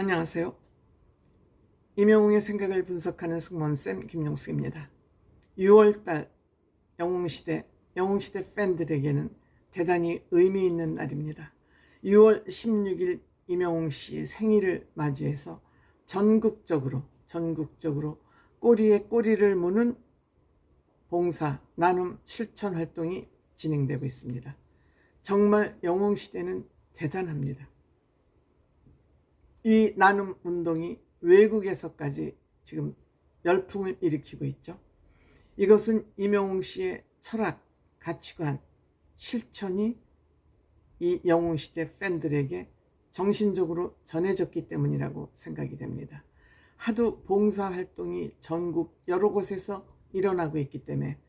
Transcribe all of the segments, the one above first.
안녕하세요. 임영웅의 생각을 분석하는 승무원쌤 김용숙입니다. 6월달 영웅시대 팬들에게는 대단히 의미 있는 날입니다. 6월 16일 임영웅씨 생일을 맞이해서 전국적으로 꼬리에 꼬리를 무는 봉사, 나눔, 실천 활동이 진행되고 있습니다. 정말 영웅시대는 대단합니다. 이 나눔 운동이 외국에서까지 지금 열풍을 일으키고 있죠. 이것은 임영웅 씨의 철학, 가치관, 실천이 이 영웅시대 팬들에게 정신적으로 전해졌기 때문이라고 생각이 됩니다. 하도 봉사활동이 전국 여러 곳에서 일어나고 있기 때문에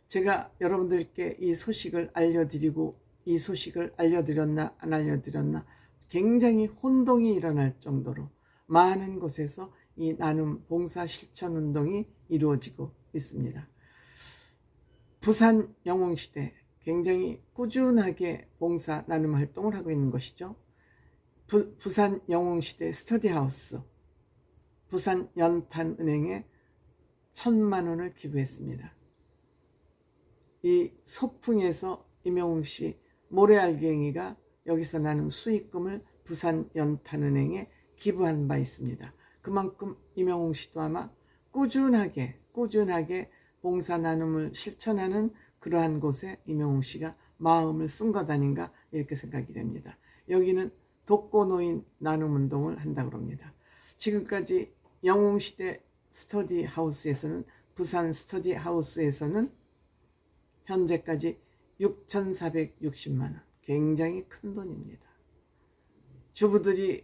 제가 여러분들께 이 소식을 알려드리고 이 소식을 알려드렸나 안 알려드렸나 굉장히 혼동이 일어날 정도로 많은 곳에서 이 나눔 봉사 실천 운동이 이루어지고 있습니다. 부산 영웅시대 굉장히 꾸준하게 봉사 나눔 활동을 하고 있는 것이죠. 부산 영웅시대 스터디하우스 부산 연탄은행에 1,000만 원을 기부했습니다. 이 소풍에서 임영웅 씨 모래알갱이가 여기서 나는 수익금을 부산 연탄은행에 기부한 바 있습니다. 그만큼 임영웅 씨도 아마 꾸준하게 봉사 나눔을 실천하는 그러한 곳에 임영웅 씨가 마음을 쓴 것 아닌가 이렇게 생각이 됩니다. 여기는 독거노인 나눔 운동을 한다고 합니다. 지금까지 영웅시대 스터디하우스에서는 부산 스터디하우스에서는 현재까지 6,460만 원 굉장히 큰 돈입니다. 주부들이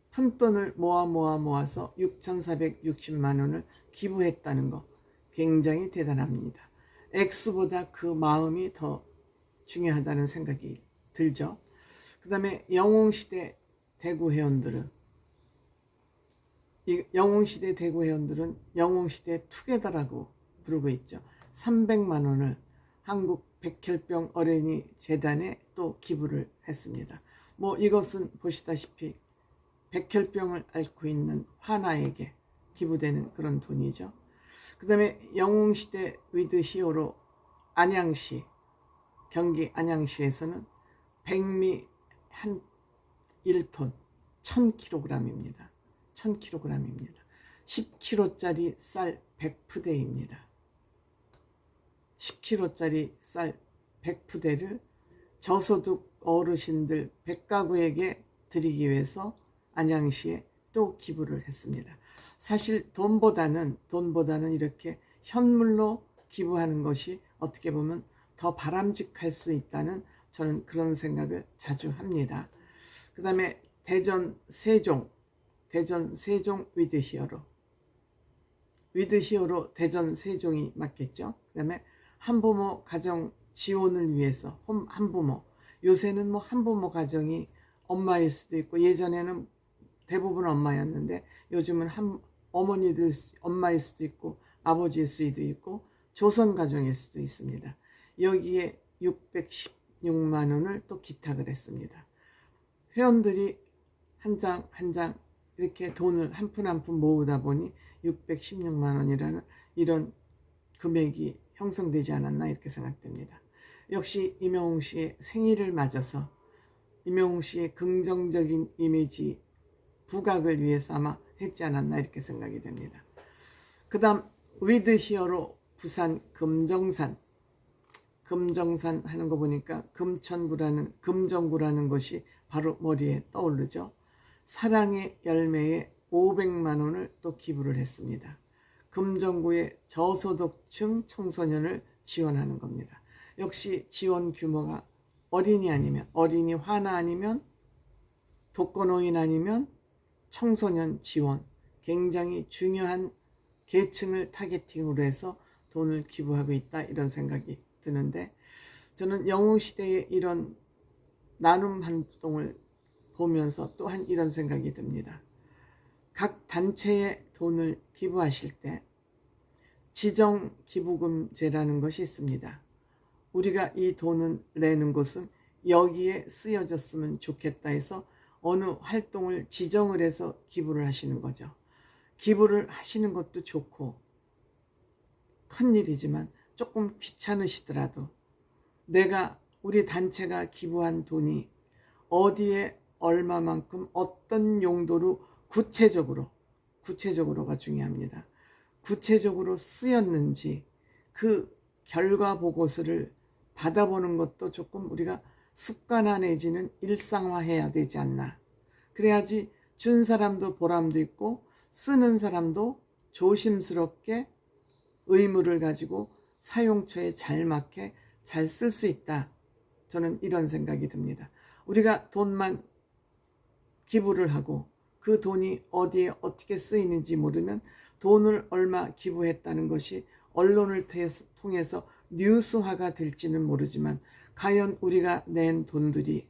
푼돈을 모아서 6,460만 원을 기부했다는 거 굉장히 대단합니다. 액수보다 그 마음이 더 중요하다는 생각이 들죠. 그 다음에 영웅시대 대구 회원들은 영웅시대 투게더라고 부르고 있죠. 300만 원을 한국 백혈병 어린이 재단에 또 기부를 했습니다. 이것은 보시다시피 백혈병을 앓고 있는 화나에게 기부되는 그런 돈이죠. 그 다음에 영웅시대 위드 히어로 안양시, 경기 안양시에서는 백미 한 1톤 1,000kg입니다. 1,000kg입니다. 10kg짜리 쌀 100푸대입니다. 10kg짜리 쌀 100푸대를 저소득 어르신들 100가구에게 드리기 위해서 안양시에 또 기부를 했습니다. 사실 돈보다는 이렇게 현물로 기부하는 것이 어떻게 보면 더 바람직할 수 있다는 저는 그런 생각을 자주 합니다. 그 다음에 대전 세종 위드 히어로 대전 세종이 맞겠죠. 그 다음에 한부모 가정 지원을 위해서 한부모, 요새는 한부모 가정이 엄마일 수도 있고 예전에는 대부분 엄마였는데 요즘은 어머니들 엄마일 수도 있고 아버지일 수도 있고 조선 가정일 수도 있습니다. 여기에 616만 원을 또 기탁을 했습니다. 회원들이 한 장 이렇게 돈을 한 푼 모으다 보니 616만 원이라는 이런 금액이 형성되지 않았나 이렇게 생각됩니다. 역시 임영웅 씨의 생일을 맞아서 임영웅 씨의 긍정적인 이미지 부각을 위해서 아마 했지 않았나 이렇게 생각이 됩니다. 그 다음 위드 히어로 부산 금정산 하는 거 보니까 금정구라는 것이 바로 머리에 떠오르죠. 사랑의 열매에 500만 원을 또 기부를 했습니다. 금정구의 저소득층 청소년을 지원하는 겁니다. 역시 지원 규모가 어린이 화나 아니면 독거노인 아니면 청소년 지원 굉장히 중요한 계층을 타겟팅으로 해서 돈을 기부하고 있다 이런 생각이 드는데 저는 영웅시대의 이런 나눔 활동을 보면서 또한 이런 생각이 듭니다. 각 단체에 돈을 기부하실 때 지정 기부금제라는 것이 있습니다. 우리가 이 돈을 내는 곳은 여기에 쓰여졌으면 좋겠다 해서 어느 활동을 지정을 해서 기부를 하시는 거죠. 기부를 하시는 것도 좋고 큰일이지만 조금 귀찮으시더라도 우리 단체가 기부한 돈이 어디에 얼마만큼 어떤 용도로 구체적으로가 중요합니다. 구체적으로 쓰였는지 그 결과 보고서를 받아보는 것도 조금 우리가 습관화 내지는 일상화해야 되지 않나. 그래야지 준 사람도 보람도 있고 쓰는 사람도 조심스럽게 의무를 가지고 사용처에 잘 맞게 잘 쓸 수 있다. 저는 이런 생각이 듭니다. 우리가 돈만 기부를 하고 그 돈이 어디에 어떻게 쓰이는지 모르면 돈을 얼마 기부했다는 것이 언론을 통해서 뉴스화가 될지는 모르지만 과연 우리가 낸 돈들이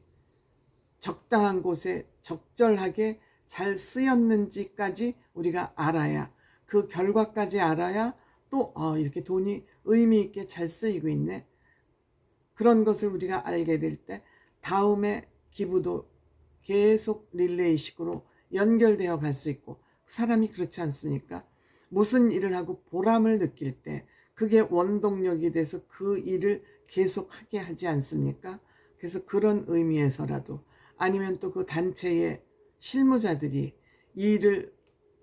적당한 곳에 적절하게 잘 쓰였는지까지 우리가 알아야, 그 결과까지 알아야 또 이렇게 돈이 의미 있게 잘 쓰이고 있네. 그런 것을 우리가 알게 될 때 다음에 기부도 계속 릴레이식으로 연결되어 갈 수 있고, 사람이 그렇지 않습니까? 무슨 일을 하고 보람을 느낄 때 그게 원동력이 돼서 그 일을 계속하게 하지 않습니까? 그래서 그런 의미에서라도, 아니면 또 그 단체의 실무자들이 이 일을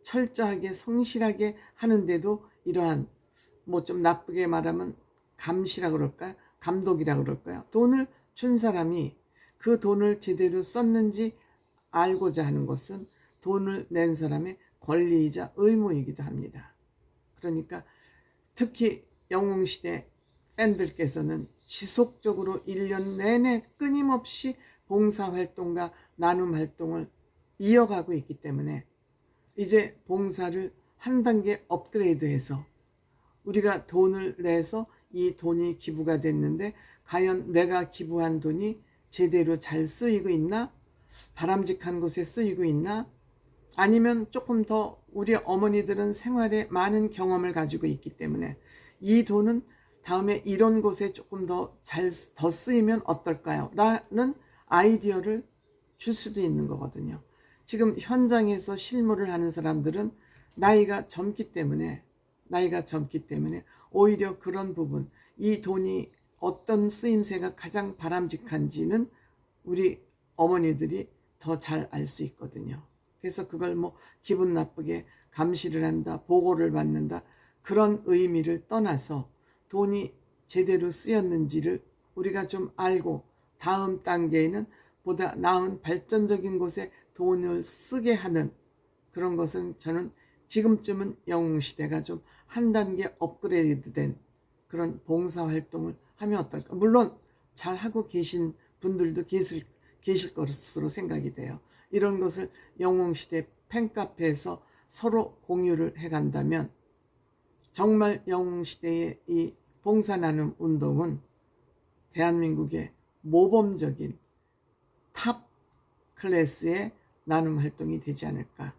철저하게 성실하게 하는데도 이러한 뭐 좀 나쁘게 말하면 감시라 그럴까? 감독이라 그럴까요? 돈을 준 사람이 그 돈을 제대로 썼는지 알고자 하는 것은 돈을 낸 사람의 권리이자 의무이기도 합니다. 그러니까 특히 영웅시대 팬들께서는 지속적으로 1년 내내 끊임없이 봉사활동과 나눔활동을 이어가고 있기 때문에 이제 봉사를 한 단계 업그레이드해서 우리가 돈을 내서 이 돈이 기부가 됐는데 과연 내가 기부한 돈이 제대로 잘 쓰이고 있나? 바람직한 곳에 쓰이고 있나? 아니면 조금 더 우리 어머니들은 생활에 많은 경험을 가지고 있기 때문에 이 돈은 다음에 이런 곳에 조금 더 쓰이면 어떨까요? 라는 아이디어를 줄 수도 있는 거거든요. 지금 현장에서 실무를 하는 사람들은 나이가 젊기 때문에 오히려 그런 부분, 이 돈이 어떤 쓰임새가 가장 바람직한지는 우리 어머니들이 더 잘 알 수 있거든요. 그래서 그걸 뭐 기분 나쁘게 감시를 한다, 보고를 받는다, 그런 의미를 떠나서 돈이 제대로 쓰였는지를 우리가 좀 알고 다음 단계에는 보다 나은 발전적인 곳에 돈을 쓰게 하는 그런 것은 저는 지금쯤은 영웅시대가 좀 한 단계 업그레이드된 그런 봉사활동을 하면 어떨까. 물론 잘하고 계신 분들도 계실 것으로 생각이 돼요. 이런 것을 영웅시대 팬카페에서 서로 공유를 해간다면 정말 영웅시대의 이 봉사나눔 운동은 대한민국의 모범적인 탑 클래스의 나눔 활동이 되지 않을까.